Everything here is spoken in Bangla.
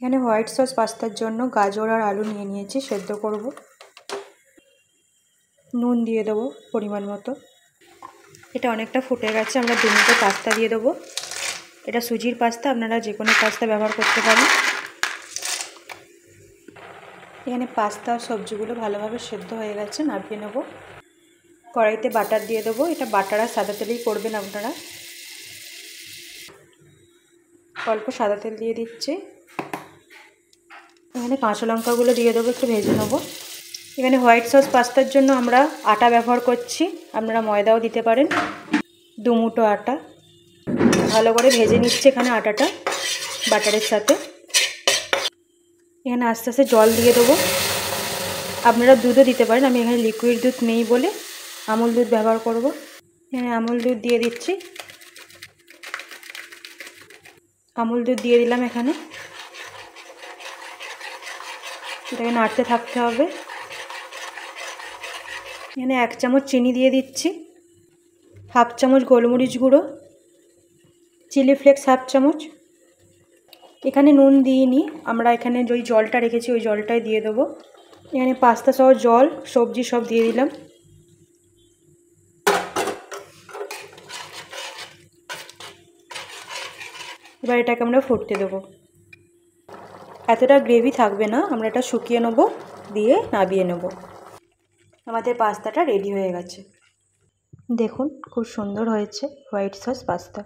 এখানে হোয়াইট সস পাস্তার জন্য গাজর আর আলু নিয়ে নিয়েছি, সেদ্ধ করব। নুন দিয়ে দেবো পরিমাণ মতো। এটা অনেকটা ফুটে গেছে, আমরা 2 মিনিটে পাস্তা দিয়ে দেবো। এটা সুজির পাস্তা, আপনারা যে কোনো পাস্তা ব্যবহার করতে পারেন। এখানে পাস্তা আর সবজিগুলো ভালোভাবে সেদ্ধ হয়ে গেছে, নামিয়ে নেব। কড়াইতে বাটার দিয়ে দেবো। এটা বাটার আর সাদা তেলেই করবেন আপনারা। অল্প সাদা তেল দিয়ে দিচ্ছি। এখানে কাঁচা লঙ্কাগুলো দিয়ে দেবো, একটু ভেজে নেবো। এখানে হোয়াইট সস পাস্তার জন্য আমরা আটা ব্যবহার করছি, আপনারা ময়দাও দিতে পারেন। 2 মুঠো আটা ভালো করে ভেজে নিচ্ছে এখানে আটাটা বাটারের সাথে। এখানে আস্তে আস্তে জল দিয়ে দেবো। আপনারা দুধও দিতে পারেন, আমি এখানে লিকুইড দুধ নেই বলে আমুল দুধ ব্যবহার করব। এখানে আমুল দুধ দিয়ে দিচ্ছি। আমুল দুধ দিয়ে দিলাম এখানে। এটাকে নাড়তে থাকতে হবে। এখানে 1 চামচ চিনি দিয়ে দিচ্ছি, 1/2 চামচ গোলমরিচ গুঁড়ো, চিলি ফ্লেক্স 1/2 চামচ। এখানে নুন দিইনি, আমরা এখানে ওই জলটা রেখেছি ওই জলটাই দিয়ে দেবো। এখানে পাস্তা সহ জল সবজি সব দিয়ে দিলাম। এবার এটাকে আমরা ফুটতে দেবো। এতটা গ্রেভি থাকবে না, আমরা এটা শুকিয়ে নেবো, দিয়ে নামিয়ে নেব। আমাদের পাস্তাটা রেডি হয়ে গেছে। দেখুন খুব সুন্দর হয়েছে হোয়াইট সস পাস্তা।